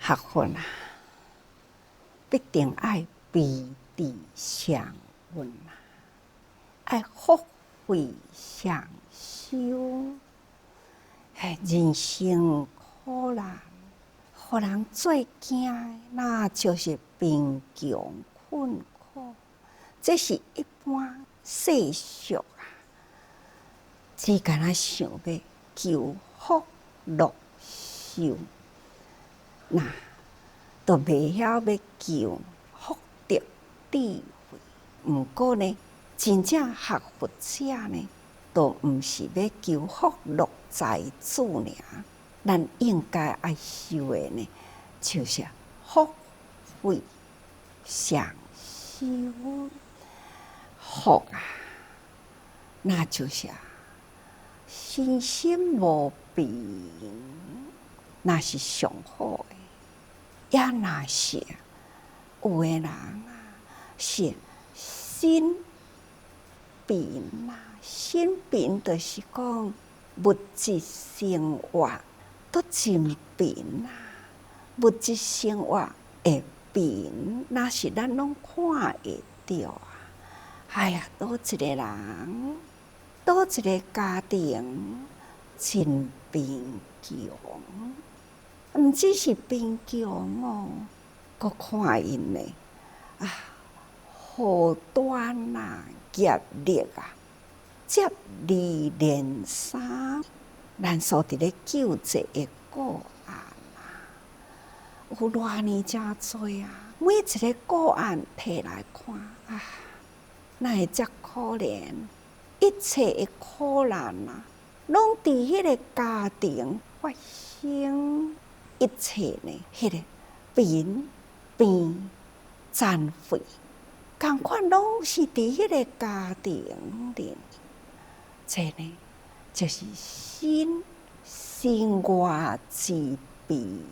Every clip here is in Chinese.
学分啊，必定爱彼此相温啊，爱福慧相修。人生苦难，互人最惊的，那就是贫穷困苦。这是一般世俗啊，只敢若想要求福乐寿，那都袂晓要求福德智慧。毋过呢，真正学佛者呢，都毋是要求福乐财主尔。咱应该爱修的呢，就是福慧相修。福啊，那就是身心无病，那是上好的。也若是有的人啊，是心病啊，心病就是讲物质生活都真病啊，物质生活的病，那是咱拢看会到啊。哎呀，倒一个人，倒一个家庭，真贫穷。毋只是贫穷哦，阁看因呢啊，祸端啊，业力啊，接二连三。咱所伫咧救济的个案啊，有偌尼真多啊！每一个个案摕来看啊，哪会遮可怜？一切的苦难啊，拢伫迄个家庭发生。一切呢，迄个病变残废，共款拢是伫迄个家庭里。这呢，就是身外之病。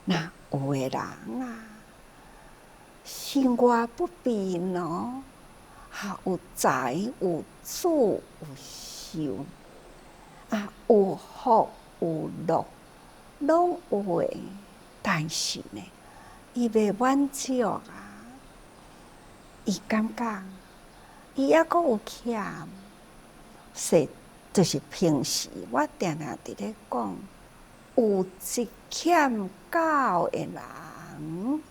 那有的人啊，身外不病哦，有财有主有寿啊，有福有乐。拢有诶，但是呢，伊袂满足啊。伊感觉伊还阁有欠，说就是平时我定定伫咧讲，有一欠九诶人，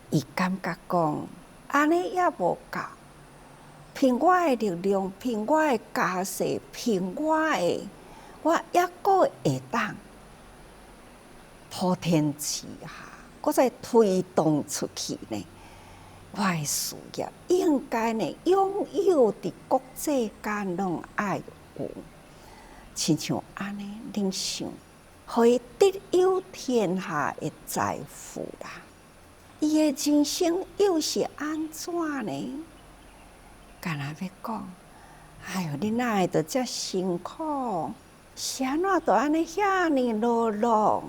伊感觉讲安尼也无够，凭我诶力量，凭我诶家世，凭我抑阁会当。普天之下，搁再推动出去呢，我的事业应该呢拥有伫国际间拢爱有，亲像安尼，恁想，互伊得有天下的财富啦，伊的人生又是安怎呢？干那要讲，哎哟，你哪会得遮辛苦？是安怎都安尼遐尼劳碌？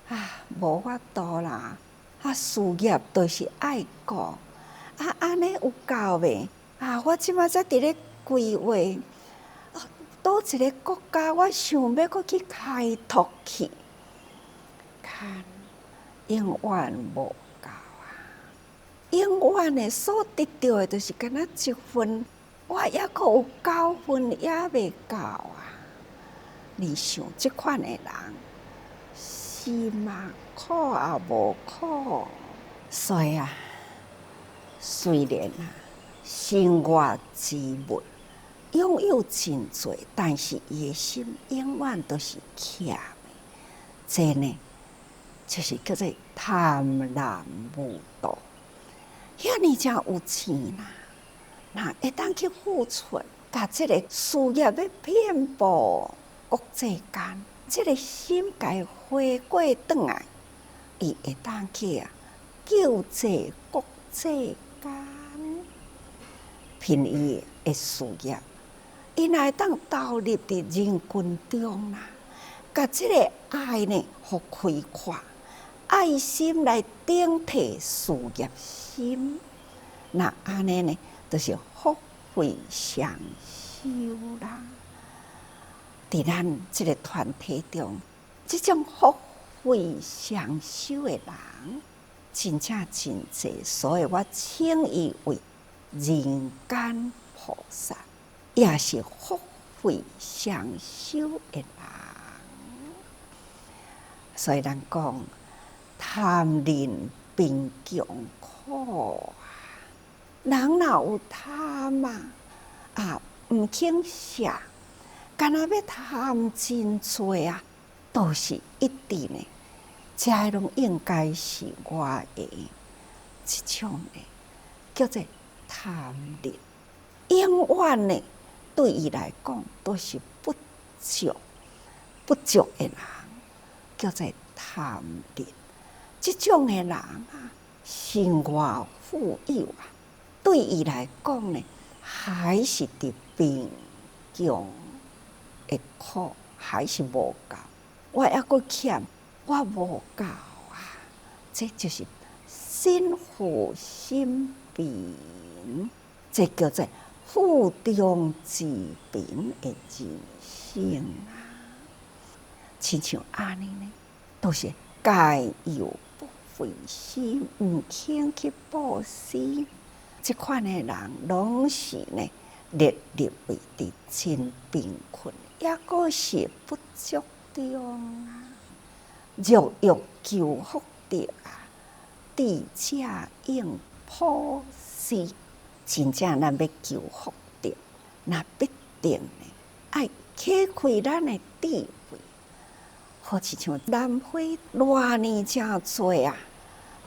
啊，无法度啦！啊，事业都是爱顾，啊，安尼有够未？啊，我即摆才伫咧规划，倒一个国家，我想要搁去开拓去，看永远无够啊！永远的所得到的，就是敢若一分，我还阁有9分，也未够啊！你想即款的人？是嘛，苦也无苦，所以啊，虽然啊，身外之物拥有真多，但是伊的心永远都是欠的。这呢，就是叫做贪婪无度。遐尼才有钱啦，那会当去付出，甲这个事业要遍布国际间。这个心该回过转来，伊会当去救济国际间，凭伊的事业，伊若会当投入伫人群中啦，甲这个爱呢，互开阔，爱心来顶替事业心，那安尼呢，就是福慧双修啦。伫咱这个团体中，这种福慧双修的人，真正真济，所以我称伊为人间菩萨，也是福慧双修的人。所以咱讲贪吝贫穷苦啊，人若有贪毋肯舍，干那要贪真多啊，都是一定的。这拢应该是我的，这种的叫做贪吝。永远的对伊来讲都是不足的人，叫做贪吝。这种的人生活富有对伊来讲呢，还是伫贫穷的苦，还是无够。我还阁欠，我无够这就是心富心贫，这叫做富中之贫的人生亲像安尼呢，都是戒有不回心，毋肯去布施。这款的人，拢是呢，日日为伫真贫困，也阁是不足中肉欲求福德智者应普施。真正咱要求福德，那必定呢，爱启开咱的智慧。好似像南非偌年真多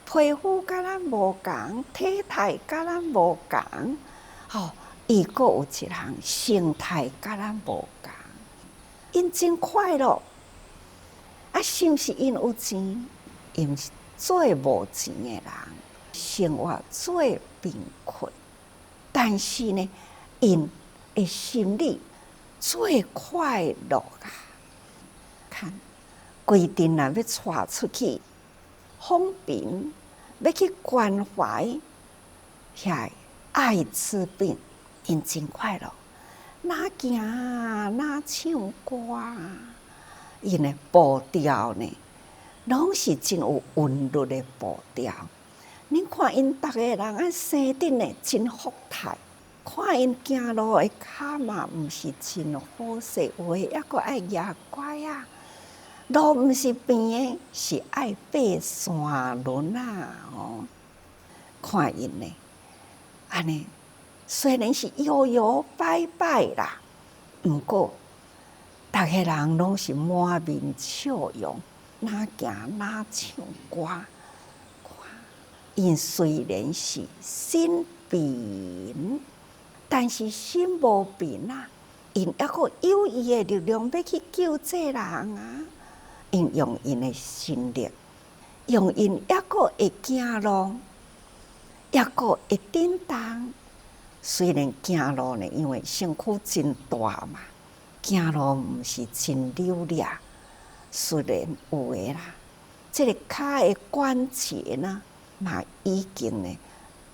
皮肤甲咱无共，体态甲咱无共，伊阁有一项心态甲咱无共，因真快乐。是毋是因有钱？因毋是最无钱的人，生活最贫困。但是呢，因的心里最快乐看，规定要带出去风平，要去关怀遐艾滋病，因真快乐。哪行哪唱歌，因的步调呢，拢是真有韵律的步调。恁看因逐个人生得呢真福态，看因行路的脚嘛，毋是真好势，有诶抑阁爱牙拐路毋是平的，是爱爬山轮看因呢，安尼虽然是摇摇摆摆啦，毋过逐个人拢是满面笑容，哪行哪唱歌。因虽然是心贫，但是心无贫因抑阁有伊的力量要去救这人因用因的心力，用因抑阁会行路，抑阁会振动。虽然行路呢，因为身躯真大嘛，行路毋是真流利，虽然有诶啦，这个脚的关节呢，嘛已经呢，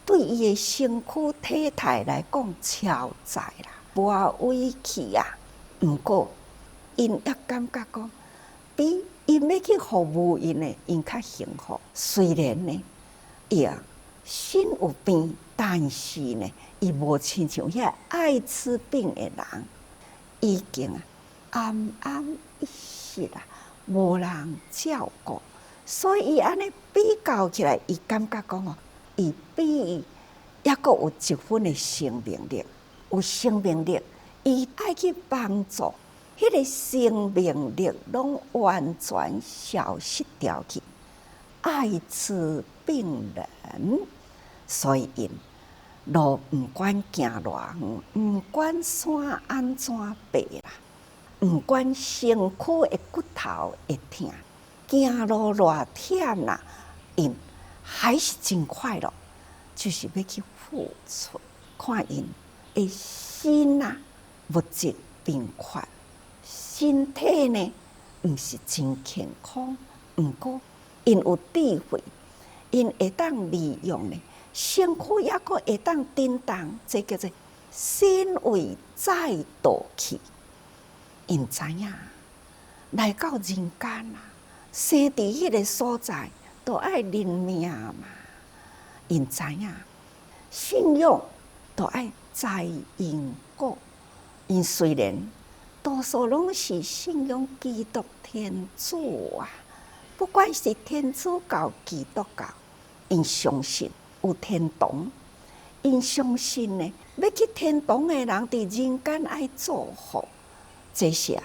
对伊的身躯体态来讲超载啦，无委屈毋过因也感觉讲，比因要去服务因呢，因较幸福。虽然呢，伊心有病，但是呢，伊无亲像遐艾滋病的人，已经奄奄一息无人照顾。所以伊安尼比较起来，伊感觉讲伊比伊抑阁有一分的生命力，有生命力，伊爱去帮助，迄个生命力拢完全消失掉去。艾滋病人，所以因路毋管行偌远，毋管山安怎爬毋管身躯的骨头会痛。行路偌忝因还是真快乐，就是要去付出。看因的心物质贫乏，身体呢毋是真健康，毋过因有智慧，因会当利用呢身躯抑阁会当振动，这叫做身为再度去。因知影来到人间生伫迄个所在，都爱认命嘛。因知影信仰都爱知因果。因虽然多数拢是信仰基督天主啊，不管是天主教、基督教，因相信有天堂。因相信呢，要去天堂的人伫人间爱祝福。这是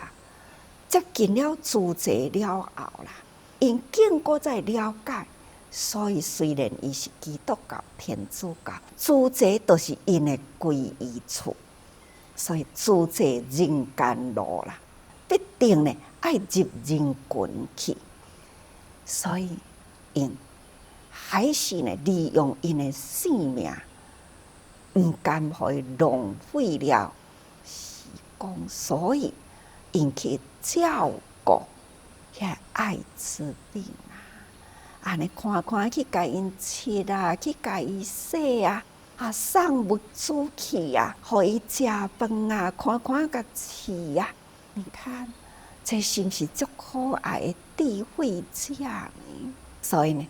接近了主祭了后啦，因经过再了解，所以虽然伊是基督教、天主教，主祭都是因的皈依处，所以主祭人间路啦，必定呢爱入人群去。所以因还是呢利用因的性命。唔甘互伊浪费了时光，所以因去照顾遐艾滋病安尼看看去甲因切去甲伊洗送物资去互伊食饭看看甲饲你看这是毋是足可爱的智慧者呢？所以呢，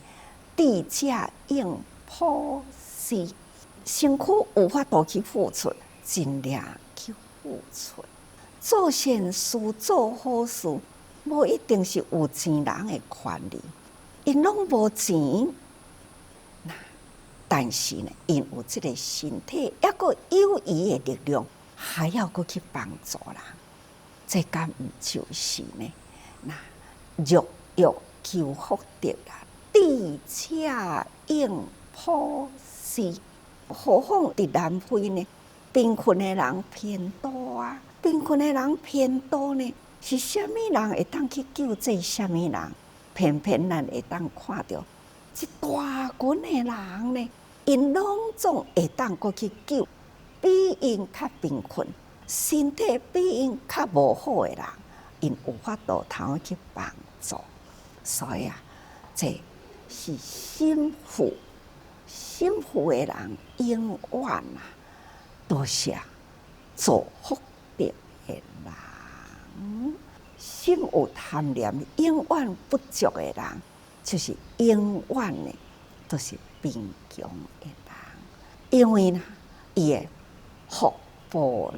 智者应普施。身躯有法度去付出，尽量去付出。做善事、做好事，无一定是有钱人的权利。因拢无钱，但是呢，因有这个身体，抑个有伊的力量，还要搁去帮助人，这敢毋就是呢？若欲求福德智者应普施。何况伫南非呢？贫困的人偏多贫困的人偏多呢，是虾米人会当去救济虾米人？偏偏咱会当看到一大群的人呢，因拢总会当过去救比因较贫困、身体比因较无好的人，因有法度通去帮助。所以这是心腹。心腹的人永远都是做福德的人。心有贪念、永远不足的人，就是永远呢都是贫穷的人。因为呢，伊的福报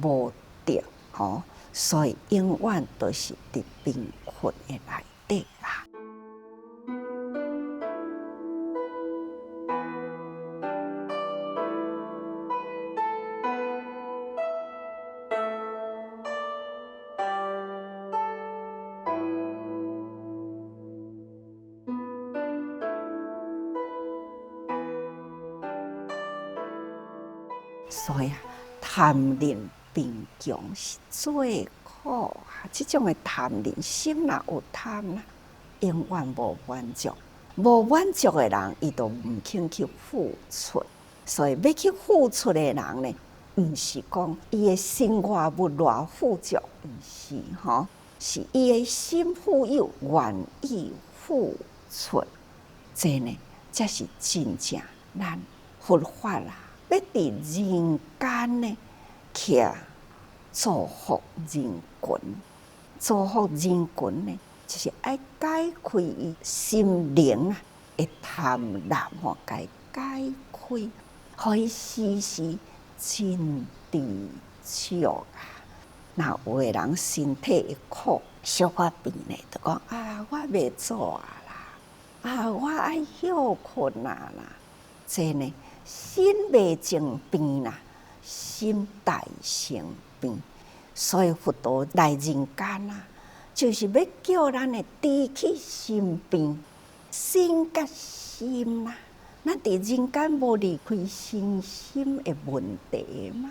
无得所以永远都是伫贫困的内底所以贪恋贫穷是最苦这种的贪恋心有贪永远无满足。无满足的人，伊都唔肯去付出。所以要去付出的人呢，唔是讲伊的生活物偌富足，唔是是伊的心富有，愿意付出。这呢，才是真正咱佛法要伫人间呢，去造福人群，造福人群呢，就是爱解开伊心灵的贪婪解开，互伊时时真知足那有的人身体一苦，小可病呢，就讲我袂做我爱休困啦。这呢，心未正病心大生病。所以佛陀来人间就是要叫咱的治起心病，心甲心咱伫人间无离开身心的问题嘛。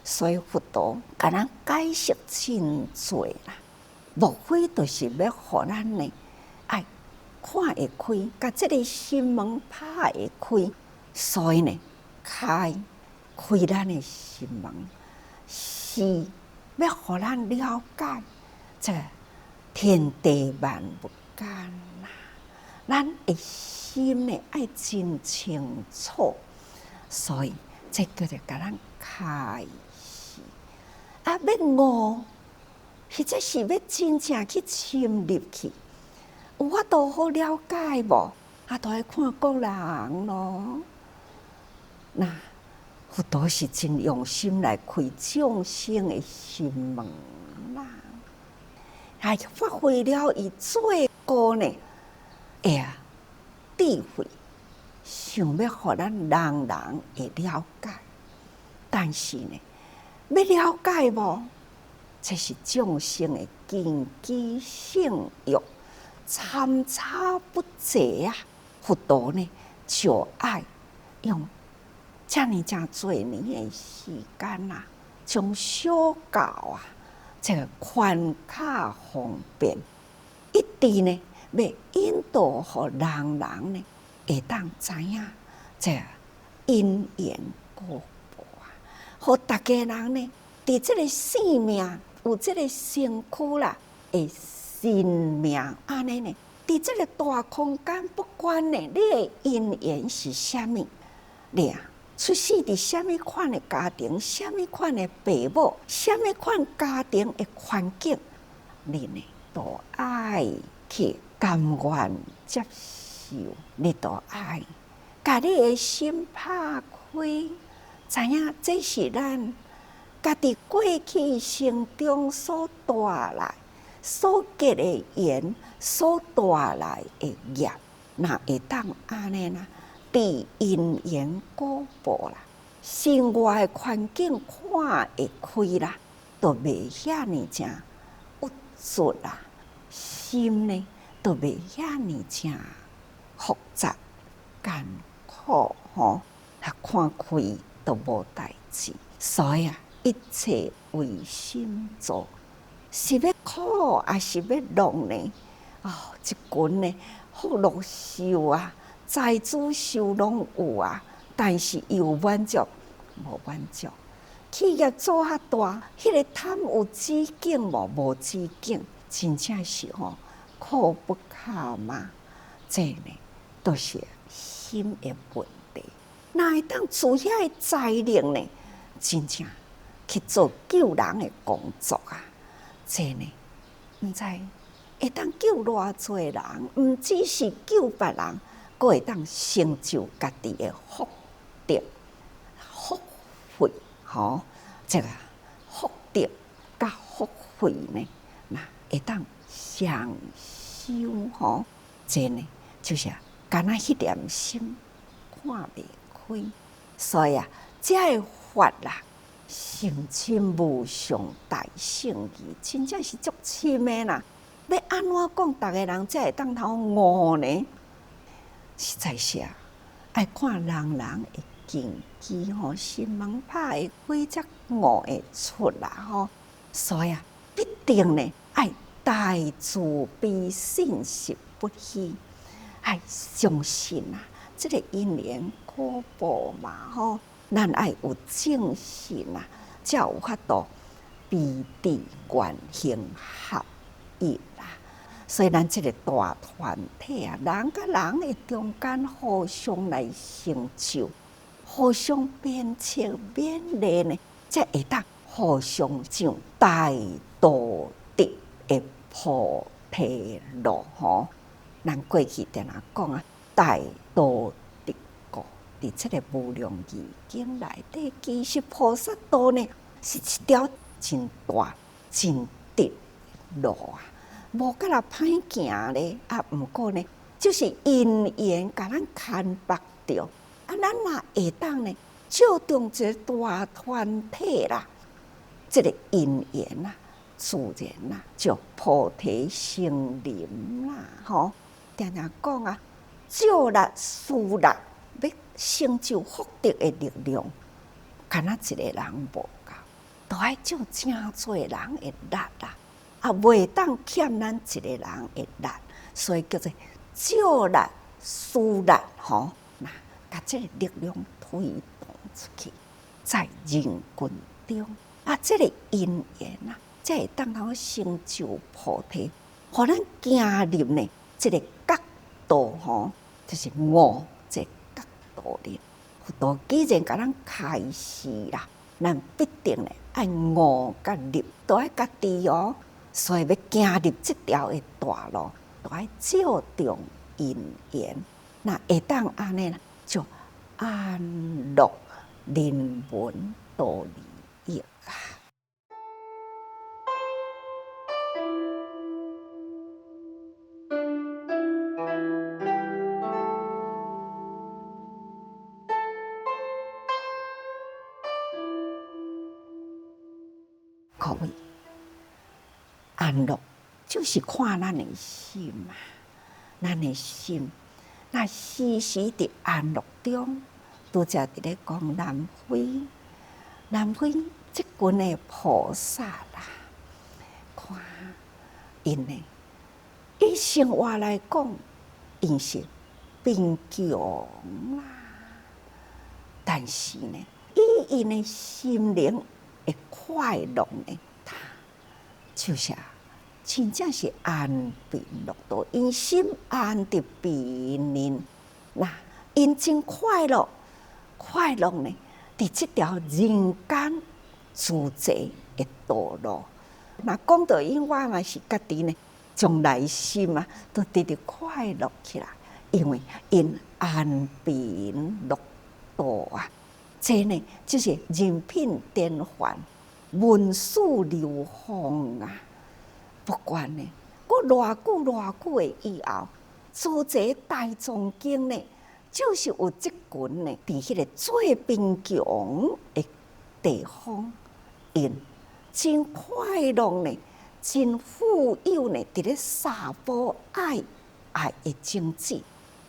所以佛陀甲咱解释真多无非就是要互咱呢爱看会开，甲这个心门拍会开。所以呢，开咱的心门，是要互咱了解这天地万物间咱的心呢爱真清楚。所以这叫做甲咱开示要悟，或者是要真正去深入去，有法度好了解无？都爱看个人咯。那佛陀是真用心来开众生的心门啦，还发挥了伊最高呢，智慧，想要互咱人人会了解。但是呢，要了解无？这是众生的根基性欲，参差不齐啊！佛陀呢，就爱用遮尔多年的时间啊，将小教啊，这个宽卡方便，一直呢要引导互人人呢，会当知影这因缘果报啊，互大家人呢，伫这个生命有这个身躯啦，的生命安尼呢，伫这个大空间，不管呢你的因缘是啥物，你啊出世伫啥物款的家庭，啥物款的父母，啥物款家庭的环境，你呢都爱去甘愿接受，你都爱把你的心拍开，知影这是咱家己过去生中所带来、所结的缘、所带来的业，那会当安尼啦，知因缘果报啦，生活的环境看会开啦，都袂遐尼正无助啦，心呢都袂遐尼正复杂艰苦吼，看开都无代志，所以啊。一切为心造，是要苦还是要乐呢？一群呢福乐寿啊，财主寿拢有啊，但是有满足无满足。企业做遐大，迄个贪有止境无止境，真正是苦不堪嘛。这呢都是心的问题。哪会当做遐个才能呢？真正。去做救人的工作啊！这呢，毋知会当救偌济人，毋只是救别人，佫会当成就家己的福德、福慧。这个福德甲福慧呢，那会当相修。这呢，就是干那迄点心看袂开，所以啊，这个法啦。心亲无上大圣义，真正是足深的啦！要安怎讲，逐个人才会当头悟呢？实在是啊，爱看人人的根基心门拍会开，才悟会出啦所以啊，必定呢爱大慈悲信实不虚，爱相信啊，这个因缘果报嘛咱爱有正信啊，才有法度彼此愿行合一啦。所以咱这个大团体啊，人甲人的中间互相来成就，互相鞭策勉励呢，才会当互相上大道德的菩提路咱过去定定讲啊，大道。伫这个无量义经内底，其实菩萨道呢是一条真大真直路啊，无甲若歹行咧毋过呢，就是因缘甲咱牵绑着咱若会当呢，照中一个大团体啦，这个因缘啊，自然啊，就菩提成林啦定定讲啊，照力疏力。要成就福德的力量，敢若一个人无够，都爱照真侪人的力啦，袂当欠咱一个人的力，所以叫做照力疏力那把这个力量推动出去，在人群中这个因缘才会当头成就菩提，互咱行入呢这个角度就是悟这佛陀既然甲咱开示啦，咱必定咧爱悟甲入，都爱家己所以要行入这条的大路，都爱照重因缘，那会当安尼啦，就安乐人文道利益啊。各位，安乐就是看咱的心嘛，咱的心，那时时伫安乐中，拄则伫咧讲南非即群的菩萨啦，看因呢，以生活来讲，因是贫穷啦，但是呢，以因的心灵的快乐呢，他就是真正是安贫乐道，因心安得平宁，那因真快乐，快乐呢，伫这条人间自在的道路。那讲到因，我嘛是家己呢，从内心啊，都直直快乐起来，因为因安贫乐道啊，这呢就是人品典范，文史流芳啊。不管呢，过偌久的以后，诸这大众经呢，就是有这群呢，伫迄个最贫穷的地方，因真快乐呢，真富有呢，伫咧撒播爱的种子，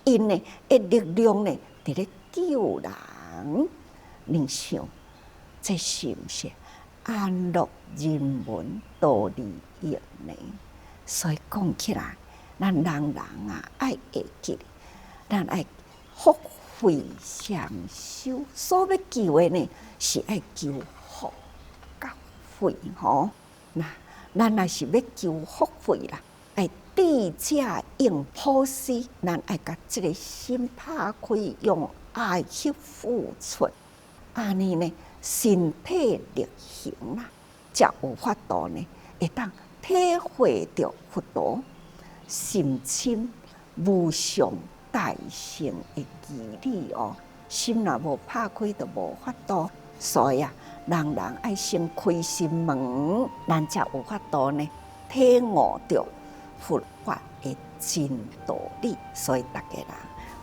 因呢的力量呢，伫咧救人。你想，这是不是安乐人文道利益呢？所以讲起来，咱人啊，爱会记，咱爱福慧双修，所要求的呢，是爱求福甲慧吼。那咱若是要求福慧啦，爱智者用普施，咱爱甲这个心拍开，用爱去付出，安尼呢，身体力行啦，才有法度呢，会当体会到佛陀心亲无上大乘的义理哦。心若无拍开，就无法度。所以人爱先开心门，咱才有法度呢，体悟到佛法的真道理。所以大家人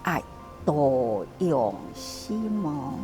爱多用心哦。